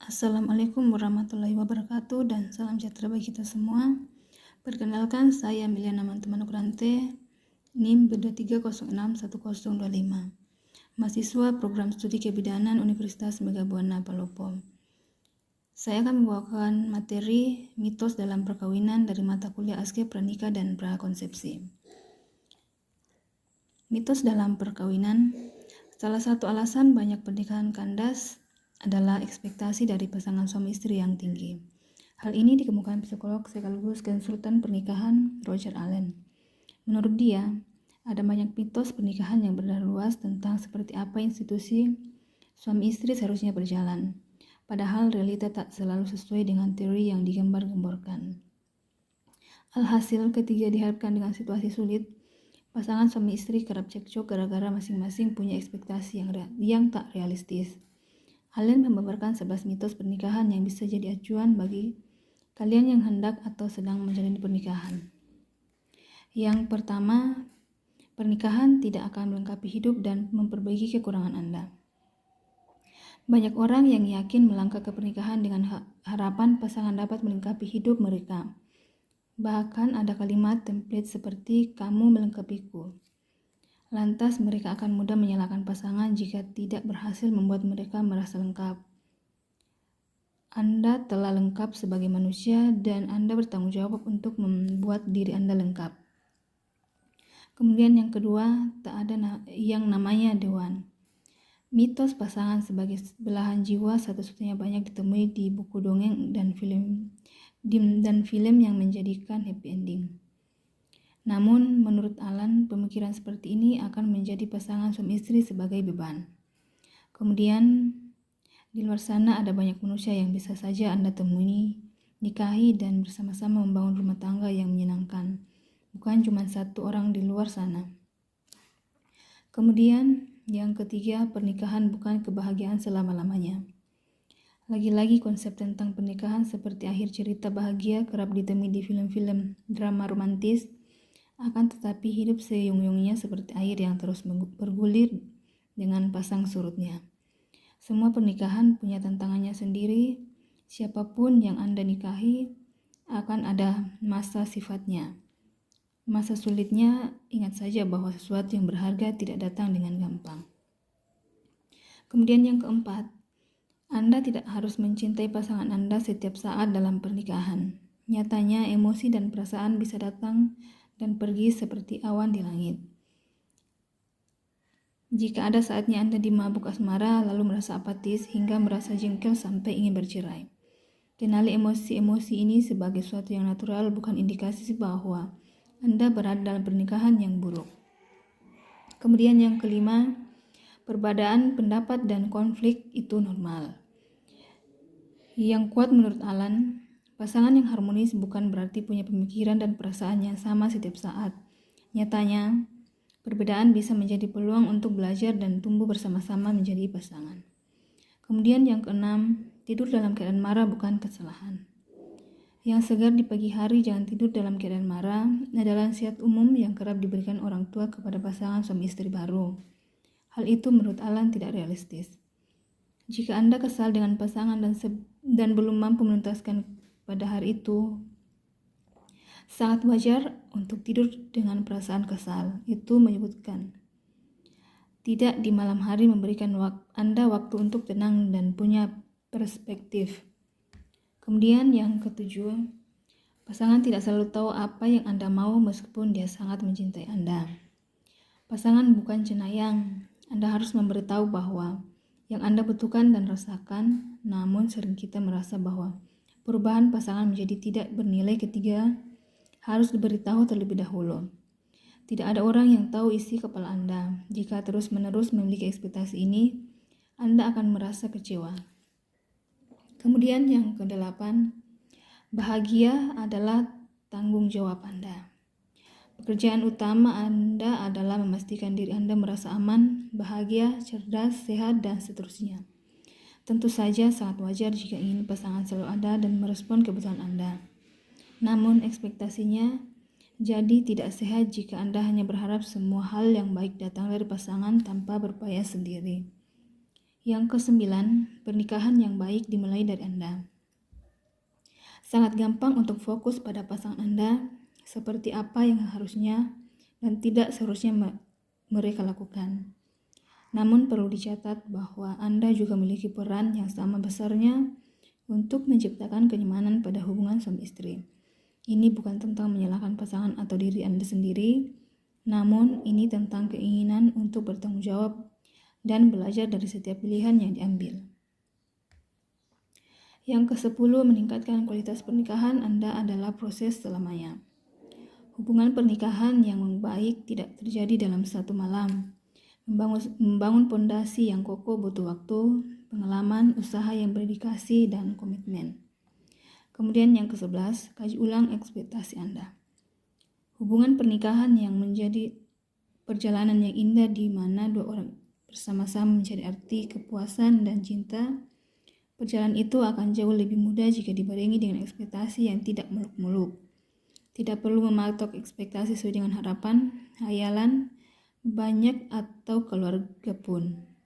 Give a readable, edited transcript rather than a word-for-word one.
Assalamualaikum warahmatullahi wabarakatuh dan salam sejahtera bagi kita semua. Perkenalkan, saya Miliana Mantumanukrante, NIM B23061025, mahasiswa program studi kebidanan Universitas Megabuana Palopo. Saya akan membawakan materi mitos dalam perkawinan dari mata kuliah Aske Pranikah dan Prakonsepsi. Mitos dalam perkawinan. Salah satu alasan banyak pernikahan kandas adalah ekspektasi dari pasangan suami istri yang tinggi. Hal ini dikemukakan psikolog sekaligus konsultan pernikahan Roger Allen. Menurut dia, ada banyak mitos pernikahan yang beredar luas tentang seperti apa institusi suami istri seharusnya berjalan. Padahal realita tak selalu sesuai dengan teori yang digembar-gemborkan. Alhasil, ketika dihadapkan dengan situasi sulit, pasangan suami istri kerap cekcok gara-gara masing-masing punya ekspektasi yang tak realistis. Allen membabarkan 11 mitos pernikahan yang bisa jadi acuan bagi kalian yang hendak atau sedang menjalani pernikahan. Yang pertama, pernikahan tidak akan melengkapi hidup dan memperbaiki kekurangan Anda. Banyak orang yang yakin melangkah ke pernikahan dengan harapan pasangan dapat melengkapi hidup mereka. Bahkan ada kalimat template seperti "kamu melengkapiku". Lantas mereka akan mudah menyalahkan pasangan jika tidak berhasil membuat mereka merasa lengkap. Anda telah lengkap sebagai manusia dan Anda bertanggung jawab untuk membuat diri Anda lengkap. Kemudian yang kedua, tak ada yang namanya dewan. Mitos pasangan sebagai belahan jiwa satu-satunya banyak ditemui di buku dongeng dan film yang menjadikan happy ending. Namun, menurut Allen, pemikiran seperti ini akan menjadi pasangan suami istri sebagai beban. Kemudian, di luar sana ada banyak manusia yang bisa saja Anda temui, nikahi, dan bersama-sama membangun rumah tangga yang menyenangkan. Bukan cuma satu orang di luar sana. Kemudian, yang ketiga, pernikahan bukan kebahagiaan selama-lamanya. Lagi-lagi konsep tentang pernikahan seperti akhir cerita bahagia kerap ditemui di film-film drama romantis. Akan tetapi hidup seyung-yungnya seperti air yang terus bergulir dengan pasang surutnya. Semua pernikahan punya tantangannya sendiri. Siapapun yang Anda nikahi akan ada masa sifatnya. Masa sulitnya, ingat saja bahwa sesuatu yang berharga tidak datang dengan gampang. Kemudian yang keempat, Anda tidak harus mencintai pasangan Anda setiap saat dalam pernikahan. Nyatanya emosi dan perasaan bisa datang dan pergi seperti awan di langit. Jika ada saatnya Anda dimabuk asmara lalu merasa apatis hingga merasa jengkel sampai ingin bercerai. Kenali emosi-emosi ini sebagai sesuatu yang natural, bukan indikasi bahwa Anda berada dalam pernikahan yang buruk. Kemudian yang kelima, perbedaan pendapat dan konflik itu normal. Yang kuat menurut Allen, pasangan yang harmonis bukan berarti punya pemikiran dan perasaan yang sama setiap saat. Nyatanya, perbedaan bisa menjadi peluang untuk belajar dan tumbuh bersama-sama menjadi pasangan. Kemudian yang keenam, tidur dalam keadaan marah bukan kesalahan. Yang segar di pagi hari jangan tidur dalam keadaan marah adalah nasihat umum yang kerap diberikan orang tua kepada pasangan suami istri baru. Hal itu menurut Allen tidak realistis. Jika Anda kesal dengan pasangan dan belum mampu menuntaskan pada hari itu, sangat wajar untuk tidur dengan perasaan kesal. Itu menyebutkan tidak di malam hari memberikan Anda waktu untuk tenang dan punya perspektif. Kemudian yang ketujuh, pasangan tidak selalu tahu apa yang Anda mau meskipun dia sangat mencintai Anda. Pasangan bukan cenayang. Anda harus memberitahu bahwa yang Anda butuhkan dan rasakan, namun sering kita merasa bahwa perubahan pasangan menjadi tidak bernilai ketika harus diberitahu terlebih dahulu. Tidak ada orang yang tahu isi kepala Anda. Jika terus-menerus memiliki ekspektasi ini, Anda akan merasa kecewa. Kemudian yang kedelapan, bahagia adalah tanggung jawab Anda. Pekerjaan utama Anda adalah memastikan diri Anda merasa aman, bahagia, cerdas, sehat, dan seterusnya. Tentu saja sangat wajar jika ingin pasangan selalu ada dan merespon kebutuhan Anda. Namun ekspektasinya jadi tidak sehat jika Anda hanya berharap semua hal yang baik datang dari pasangan tanpa berupaya sendiri. Yang kesembilan, pernikahan yang baik dimulai dari Anda. Sangat gampang untuk fokus pada pasangan Anda, seperti apa yang harusnya dan tidak seharusnya mereka lakukan. Namun perlu dicatat bahwa Anda juga memiliki peran yang sama besarnya untuk menciptakan kenyamanan pada hubungan suami istri. Ini bukan tentang menyalahkan pasangan atau diri Anda sendiri, namun ini tentang keinginan untuk bertanggung jawab dan belajar dari setiap pilihan yang diambil. Yang ke-10, meningkatkan kualitas pernikahan Anda adalah proses selamanya. Hubungan pernikahan yang baik tidak terjadi dalam satu malam. Membangun pondasi yang kokoh butuh waktu, pengalaman, usaha yang berdedikasi, dan komitmen. Kemudian yang ke-11, kaji ulang ekspektasi Anda. Hubungan pernikahan yang menjadi perjalanan yang indah di mana dua orang bersama-sama mencari arti, kepuasan, dan cinta. Perjalanan itu akan jauh lebih mudah jika dibarengi dengan ekspektasi yang tidak muluk-muluk. Tidak perlu mematok ekspektasi sesuai dengan harapan, hayalan, banyak atau keluarga pun.